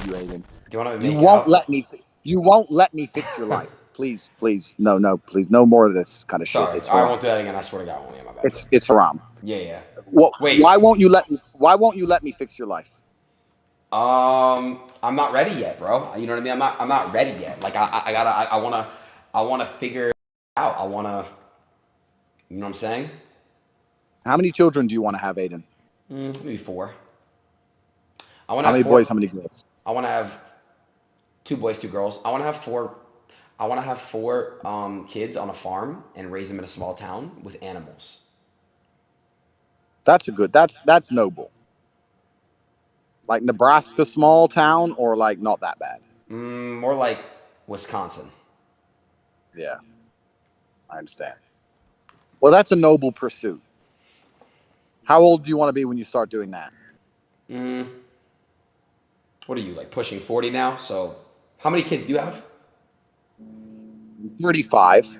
you, Adin. Do you want to You make it won't out? let me. You won't let me fix your life. Please, please, no, please, no more of this kind of shit. Sorry, It's I haram. won't do that again. I swear to God, I won't. Yeah, my bad, bro. It's haram. Yeah, yeah. What? Wait, Why won't you let me? Why won't you let me fix your life? I'm not ready yet, bro. You know what I mean? I'm not ready yet. Like I wanna figure it out. I wanna, you know what I'm saying? How many children do you want to have, Adin? Maybe four. I wanna How have many boys? four. How many girls? I wanna have two boys, two girls. I wanna have four. I wanna have four kids on a farm and raise them in a small town with animals. That's a good. That's noble. Like Nebraska, small town, or like not that bad. More like Wisconsin. Yeah, I understand. Well, that's a noble pursuit. How old do you want to be when you start doing that? What are you, like, pushing 40 now? So how many kids do you have? 35.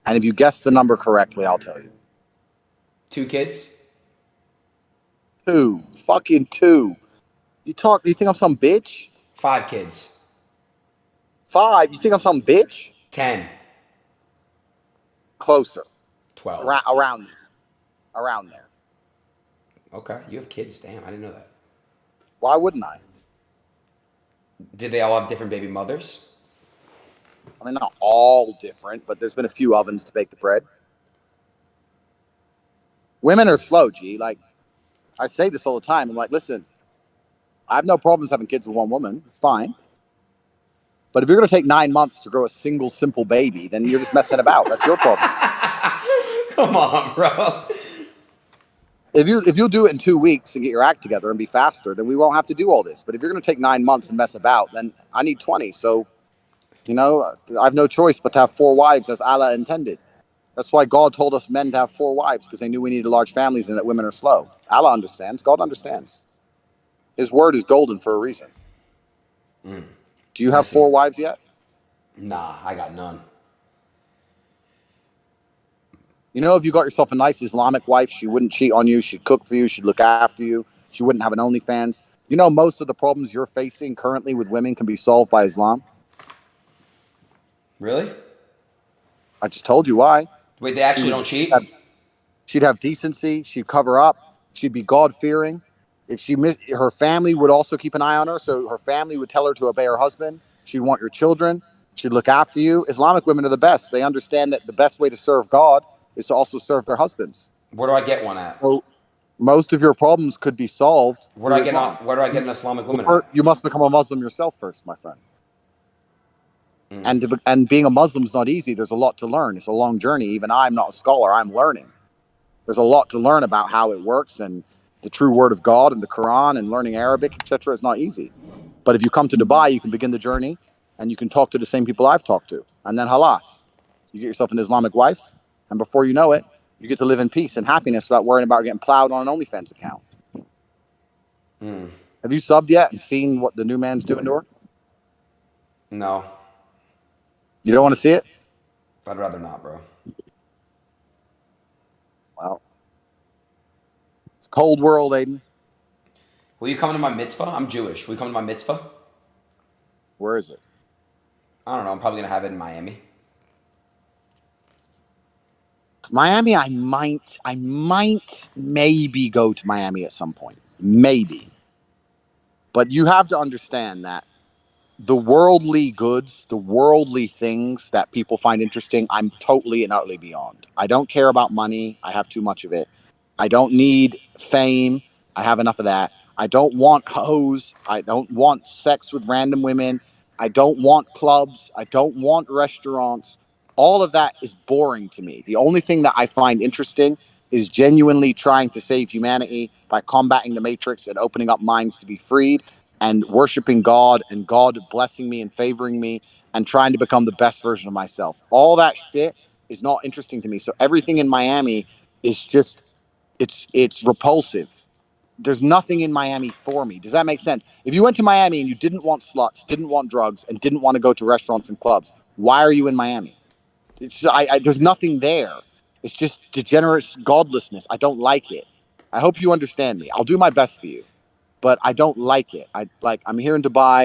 And if you guess the number correctly, I'll tell you. Two kids? Two. Fucking two. You think I'm some bitch? Five kids. Five. You think I'm some bitch? 10. Closer. It's 12. around there. Okay, you have kids. Damn, I didn't know that. Why wouldn't I? Did they all have different baby mothers? I mean, not all different, but there's been a few ovens to bake the bread. Women are slow, G. Like, I say this all the time. I'm like, listen, I have no problems having kids with one woman. It's fine. But if you're going to take 9 months to grow a single simple baby, then you're just messing about. That's your problem. Come on, bro. If you'll do it in 2 weeks and get your act together and be faster, then we won't have to do all this. But if you're going to take 9 months and mess about, then I need 20. So, I have no choice but to have four wives as Allah intended. That's why God told us men to have four wives, because they knew we needed large families and that women are slow. Allah understands. God understands. His word is golden for a reason. Do you I have see. four wives yet? Nah, I got none. If you got yourself a nice Islamic wife, she wouldn't cheat on you. She'd cook for you. She'd look after you. She wouldn't have an OnlyFans. Most of the problems you're facing currently with women can be solved by Islam. Really? I just told you why. Wait, they actually don't cheat? She'd have decency. She'd cover up. She'd be God-fearing. If her family would also keep an eye on her, so her family would tell her to obey her husband. She'd want your children. She'd look after you. Islamic women are the best. They understand that the best way to serve God is to also serve their husbands. Where do I get one at? So most of your problems could be solved through Islam. Where do I get an Islamic woman at? You must become a Muslim yourself first, my friend. And being a Muslim is not easy. There's a lot to learn. It's a long journey. Even I'm not a scholar. I'm learning. There's a lot to learn about how it works, and the true word of God and the Quran, and learning Arabic, etc. is not easy. But if you come to Dubai, you can begin the journey, and you can talk to the same people I've talked to. And then halas, you get yourself an Islamic wife, and before you know it, you get to live in peace and happiness without worrying about getting plowed on an OnlyFans account. Have you subbed yet and seen what the new man's doing to her? No. You don't want to see it? I'd rather not, bro. Well, it's a cold world, Adin. Will you come to my mitzvah? I'm Jewish. Will you come to my mitzvah? Where is it? I don't know. I'm probably going to have it in Miami. Miami, I might maybe go to Miami at some point. Maybe. But you have to understand that the worldly goods, the worldly things that people find interesting, I'm totally and utterly beyond. I don't care about money. I have too much of it. I don't need fame. I have enough of that. I don't want hoes. I don't want sex with random women. I don't want clubs. I don't want restaurants. All of that is boring to me. The only thing that I find interesting is genuinely trying to save humanity by combating the matrix and opening up minds to be freed and worshiping God and God blessing me and favoring me and trying to become the best version of myself. All that shit is not interesting to me. So everything in Miami is just, it's repulsive. There's nothing in Miami for me. Does that make sense? If you went to Miami and you didn't want sluts, didn't want drugs, and didn't want to go to restaurants and clubs, why are you in Miami? There's nothing there. It's just degenerate godlessness. I don't like it. I hope you understand me. I'll do my best for you. but I don't like it. I'm here in Dubai.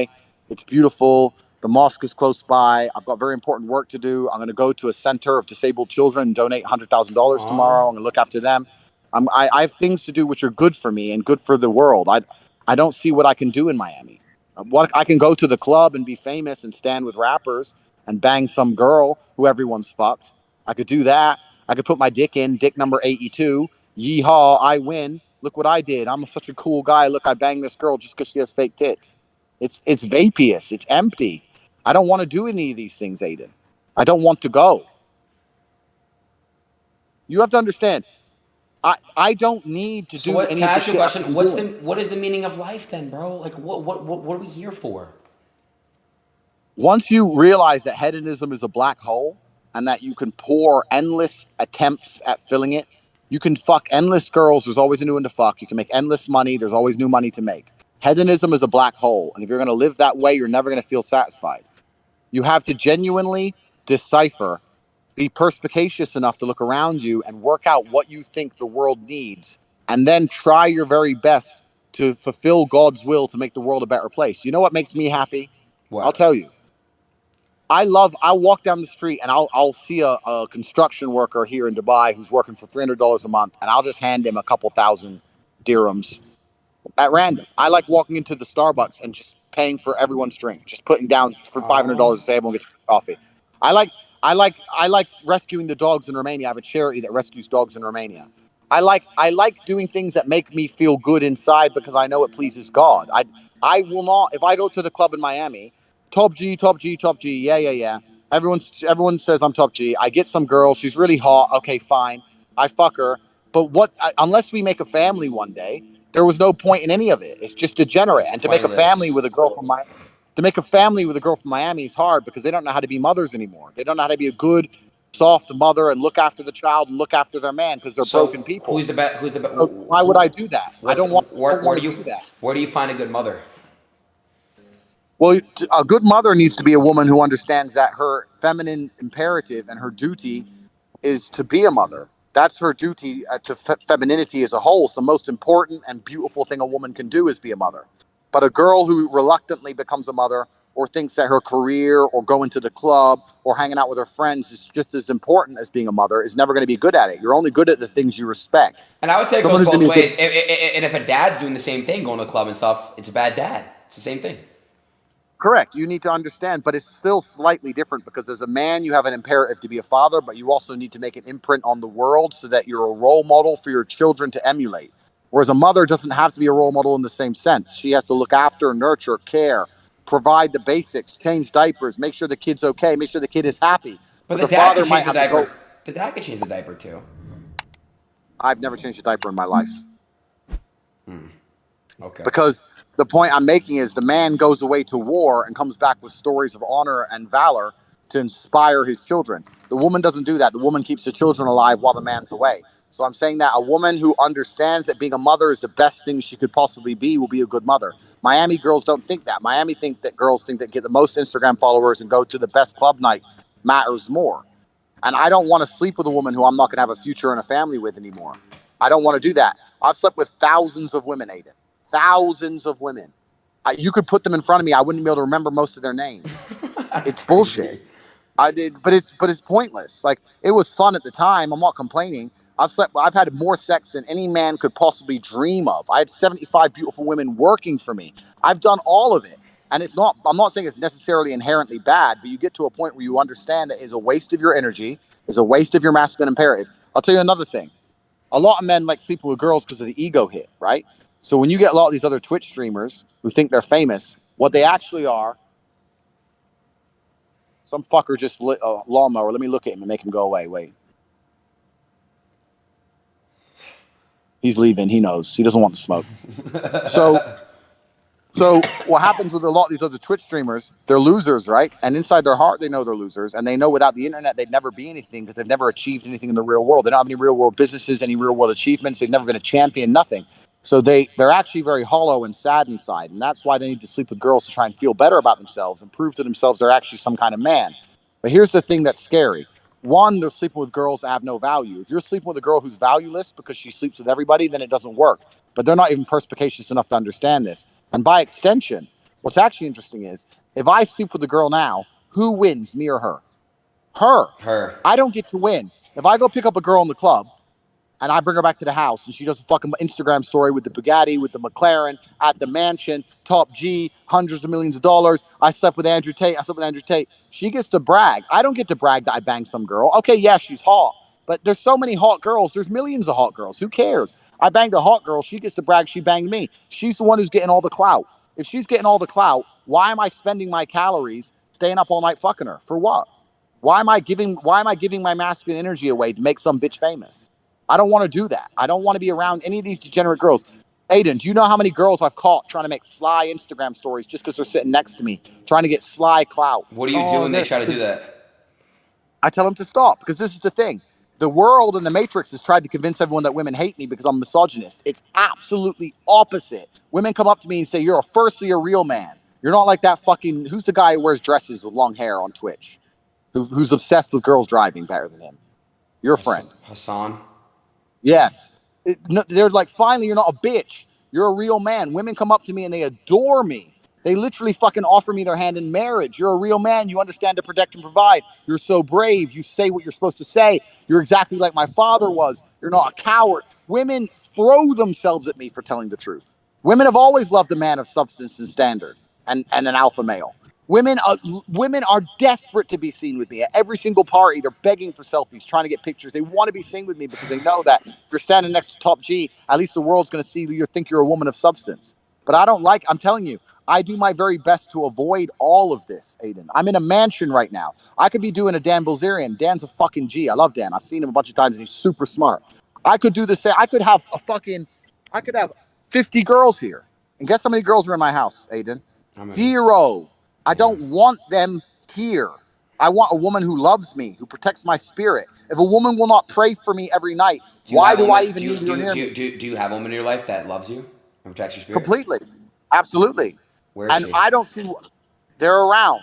It's beautiful. The mosque is close by. I've got very important work to do. I'm going to go to a center of disabled children and donate $100,000 tomorrow. I'm going to look after them. I have things to do which are good for me and good for the world. I don't see what I can do in Miami. What I can go to the club and be famous and stand with rappers and bang some girl who everyone's fucked. I could do that. I could put my dick in, dick number 82. Yeehaw, I win. Look what I did. I'm such a cool guy. Look, I banged this girl just because she has fake tits. It's vapious. It's empty. I don't want to do any of these things, Adin. I don't want to go. You have to understand. I don't need to So do what? any Can of I the ask you a shit I've question? been doing. What is the meaning of life then, bro? Like what are we here for? Once you realize that hedonism is a black hole and that you can pour endless attempts at filling it, you can fuck endless girls. There's always a new one to fuck. You can make endless money. There's always new money to make. Hedonism is a black hole. And if you're going to live that way, you're never going to feel satisfied. You have to genuinely decipher, be perspicacious enough to look around you and work out what you think the world needs, and then try your very best to fulfill God's will to make the world a better place. You know what makes me happy? I'll What? tell you. I'll walk down the street and I'll see a construction worker here in Dubai who's working for $300 a month, and I'll just hand him a couple thousand dirhams at random. I like walking into the Starbucks and just paying for everyone's drink, just putting down for Oh. $500 to say everyone gets coffee. I like I like rescuing the dogs in Romania. I have a charity that rescues dogs in Romania. I like doing things that make me feel good inside because I know it pleases God. I will not, if I go to the club in Miami, top G, top G, top G, yeah, yeah, yeah. Everyone says I'm top G. I get some girl, she's really hot. Okay, fine. I fuck her. But unless we make a family one day, there was no point in any of it. It's just degenerate. It's And to make a family pointless. with a girl from Miami, is hard because they don't know how to be mothers anymore. They don't know how to be a good, soft mother and look after the child and look after their man because they're broken So people. who's the best? So why would I do that? I What's don't want. I don't where want do to you do that. where do you find a good mother? Well, a good mother needs to be a woman who understands that her feminine imperative and her duty is to be a mother. That's her duty to femininity as a whole. It's the most important and beautiful thing a woman can do is be a mother. But a girl who reluctantly becomes a mother or thinks that her career or going to the club or hanging out with her friends is just as important as being a mother is never going to be good at it. You're only good at the things you respect. And I would say it Someone goes who's going both to be a ways. good. And if a dad's doing the same thing, going to the club and stuff, it's a bad dad. It's the same thing. Correct. You need to understand, but it's still slightly different because as a man, you have an imperative to be a father, but you also need to make an imprint on the world so that you're a role model for your children to emulate. Whereas a mother doesn't have to be a role model in the same sense. She has to look after, nurture, care, provide the basics, change diapers, make sure the kid's okay, make sure the kid is happy. But But the the dad could father change might the have to go. diaper. The dad could change the diaper too. I've never changed a diaper in my life. Okay. Because the point I'm making is the man goes away to war and comes back with stories of honor and valor to inspire his children. The woman doesn't do that. The woman keeps the children alive while the man's away. So I'm saying that a woman who understands that being a mother is the best thing she could possibly be will be a good mother. Miami girls don't think that. Miami think that girls think that get the most Instagram followers and go to the best club nights matters more. And I don't want to sleep with a woman who I'm not going to have a future and a family with anymore. I don't want to do that. I've slept with thousands of women, Aiden. Thousands of women. You could put them in front of me. I wouldn't be able to remember most of their names. That's It's bullshit. crazy. I did, but it's pointless. Like it was fun at the time. I'm not complaining. I've had more sex than any man could possibly dream of. I had 75 beautiful women working for me. I've done all of it. And it's not, I'm not saying it's necessarily inherently bad, but you get to a point where you understand that it's a waste of your energy, is a waste of your masculine imperative. I'll tell you another thing. A lot of men like sleeping with girls because of the ego hit, right? So when you get a lot of these other Twitch streamers who think they're famous, what they actually are, some fucker just lit a lawnmower. Let me look at him and make him go away. Wait. He's leaving. He knows. He doesn't want to smoke. So So what happens with a lot of these other Twitch streamers, they're losers, right? And inside their heart, they know they're losers. And they know without the internet, they'd never be anything because they've never achieved anything in the real world. They don't have any real world businesses, any real world achievements. They've never been a champion, nothing. So they're actually very hollow and sad inside. And that's why they need to sleep with girls to try and feel better about themselves and prove to themselves they're actually some kind of man. But here's the thing that's scary. One, they're sleeping with girls that have no value. If you're sleeping with a girl who's valueless because she sleeps with everybody, then it doesn't work. But they're not even perspicacious enough to understand this. And by extension, what's actually interesting is if I sleep with a girl now, who wins, me or her? Her. Her. I don't get to win. If I go pick up a girl in the club and I bring her back to the house and she does a fucking Instagram story with the Bugatti, with the McLaren, at the mansion, top G, hundreds of millions of dollars. I slept with Andrew Tate. I slept with Andrew Tate. She gets to brag. I don't get to brag that I banged some girl. Okay, yeah, she's hot. But there's so many hot girls. There's millions of hot girls. Who cares? I banged a hot girl. She gets to brag she banged me. She's the one who's getting all the clout. If she's getting all the clout, why am I spending my calories staying up all night fucking her? For what? Why am I giving my masculine energy away to make some bitch famous? I don't want to do that. I don't want to be around any of these degenerate girls. Aiden, do you know how many girls I've caught trying to make sly Instagram stories just because they're sitting next to me, trying to get sly clout? What do you do Oh, when they try to do that? I tell them to stop because this is the thing. The world and the Matrix has tried to convince everyone that women hate me because I'm misogynist. It's absolutely opposite. Women come up to me and say, "You're firstly a real man. You're not like that fucking who's the guy who wears dresses with long hair on Twitch, who's obsessed with girls driving better than him. Your friend." Hassan. Yes. No, they're like, finally, you're not a bitch. You're a real man. Women come up to me and they adore me. They literally fucking offer me their hand in marriage. You're a real man. You understand to protect and provide. You're so brave. You say what you're supposed to say. You're exactly like my father was. You're not a coward. Women throw themselves at me for telling the truth. Women have always loved a man of substance and standard and an alpha male. Women are desperate to be seen with me at every single party. They're begging for selfies, trying to get pictures. They want to be seen with me because they know that if you're standing next to Top G, at least the world's going to see you think you're a woman of substance. But I don't like. I'm telling you, I do my very best to avoid all of this, Aiden. I'm in a mansion right now. I could be doing a Dan Bilzerian. Dan's a fucking G. I love Dan. I've seen him a bunch of times, and he's super smart. I could do the same. I could have 50 girls here, and guess how many girls are in my house, Aiden? How many? Zero. I Damn. don't want them here. I want a woman who loves me, who protects my spirit. If a woman will not pray for me every night, Do you why have a do I woman? even need her near me? Do you have a woman in your life that loves you and protects your spirit? Completely. Absolutely. Where is And she? I don't see, they're around,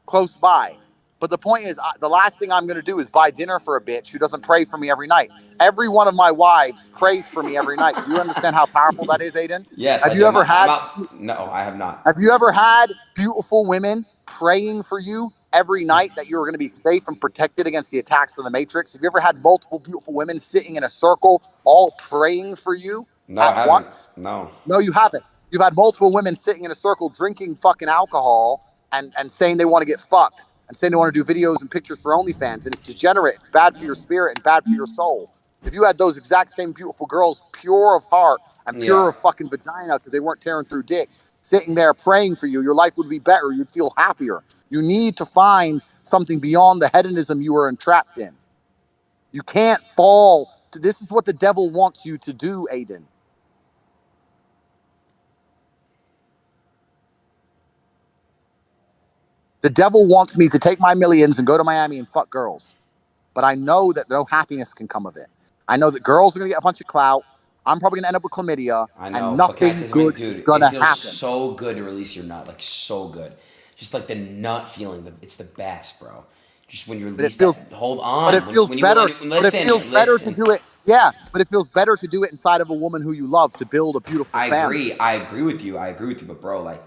close by. But the point is, the last thing I'm going to do is buy dinner for a bitch who doesn't pray for me every night. Every one of my wives prays for me every night. Do you understand how powerful that is, Aiden? Yes, I Have do. you ever had No, I have not. Have you ever had beautiful women praying for you every night that you were going to be safe and protected against the attacks of the Matrix? Have you ever had multiple beautiful women sitting in a circle all praying for you No, I at haven't. once? No. No, you haven't. You've had multiple women sitting in a circle drinking fucking alcohol and saying they want to get fucked and saying they want to do videos and pictures for OnlyFans. And it's degenerate. It's bad for your spirit and bad for your soul. If you had those exact same beautiful girls, pure of heart and Yeah. pure of fucking vagina because they weren't tearing through dick, sitting there praying for you, your life would be better. You'd feel happier. You need to find something beyond the hedonism you are entrapped in. You can't fall. This is what the devil wants you to do, Aiden. The devil wants me to take my millions and go to Miami and fuck girls. But I know that no happiness can come of it. I know that girls are going to get a bunch of clout. I'm probably going to end up with chlamydia, I and know, but can I nothing say something, good is dude? going It to feels happen. so good to release your nut, like so good. Just like the nut feeling, it's the best, bro. Just when you But it release feels, that, hold but on. it feels When you better. But it listen, feels better to listen. do it. Yeah, but it feels better to do it inside of a woman who you love to build a beautiful I family. agree. I agree with you. I agree with you. But bro, like,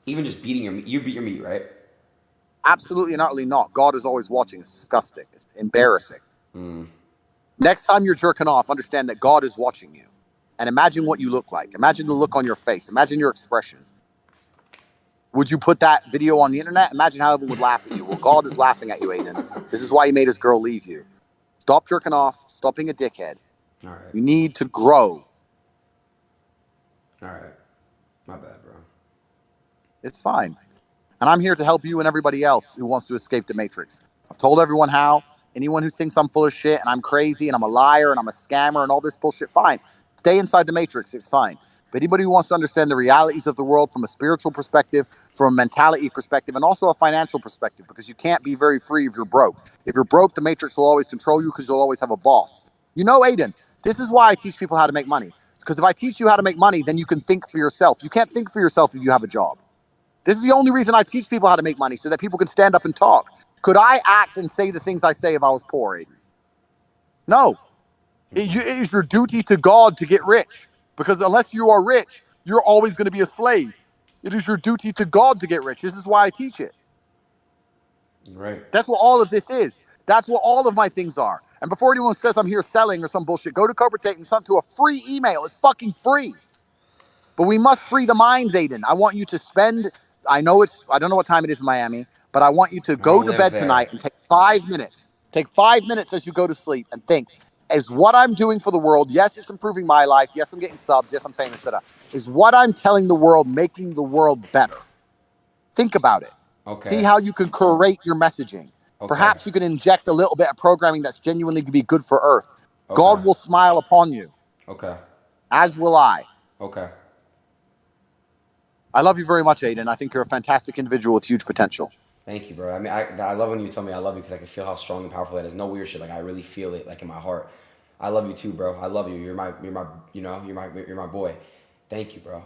even just beating your meat, you beat your meat, right? Absolutely and utterly not. God is always watching. It's disgusting. It's embarrassing. Mm. Next time you're jerking off, understand that God is watching you. And imagine what you look like. Imagine the look on your face. Imagine your expression. Would you put that video on the internet? Imagine how everyone would laugh at you. Well, God is laughing at you, Aiden. This is why he made his girl leave you. Stop jerking off. Stop being a dickhead. All right. You need to grow. All right. My bad, bro. It's fine. And I'm here to help you and everybody else who wants to escape the Matrix. I've told everyone how. Anyone who thinks I'm full of shit and I'm crazy and I'm a liar and I'm a scammer and all this bullshit, fine. Stay inside the Matrix. It's fine. But anybody who wants to understand the realities of the world from a spiritual perspective, from a mentality perspective, and also a financial perspective, because you can't be very free if you're broke. If you're broke, the Matrix will always control you because you'll always have a boss. You know, Aiden, this is why I teach people how to make money. Because if I teach you how to make money, then you can think for yourself. You can't think for yourself if you have a job. This is the only reason I teach people how to make money, so that people can stand up and talk. Could I act and say the things I say if I was poor, Aiden? No. It is your duty to God to get rich. Because unless you are rich, you're always going to be a slave. It is your duty to God to get rich. This is why I teach it. Right. That's what all of this is. That's what all of my things are. And before anyone says I'm here selling or some bullshit, go to Cobra Tate and send to a free email. It's fucking free. But we must free the minds, Aiden. I want you to spend, I don't know what time it is in Miami, but I want you to I go don't to live bed there. tonight and take 5 minutes. Take 5 minutes as you go to sleep and think, is what I'm doing for the world, yes, it's improving my life. Yes, I'm getting subs. Yes, I'm famous. Is what I'm telling the world making the world better? Think about it. See Okay. how you can curate your messaging. Okay. Perhaps you can inject a little bit of programming that's genuinely going to be good for Earth. Okay. God will smile upon you, Okay. as will I. Okay. I love you very much, Aiden. I think you're a fantastic individual with huge potential. Thank you, bro. I mean, I love when you tell me I love you because I can feel how strong and powerful that is. No weird shit. Like I really feel it, like in my heart. I love you too, bro. I love you. You're my boy. Thank you, bro.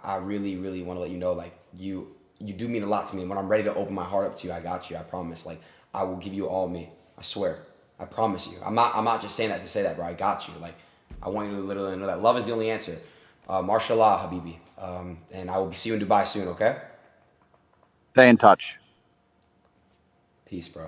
I really, really want to let you know, like you do mean a lot to me. When I'm ready to open my heart up to you, I got you. I promise. Like I will give you all me. I swear. I promise you. I'm not just saying that to say that, bro. I got you. Like I want you to literally know that love is the only answer. Mashallah, Habibi. And I will see you in Dubai soon. Okay. Stay in touch. Peace, bro.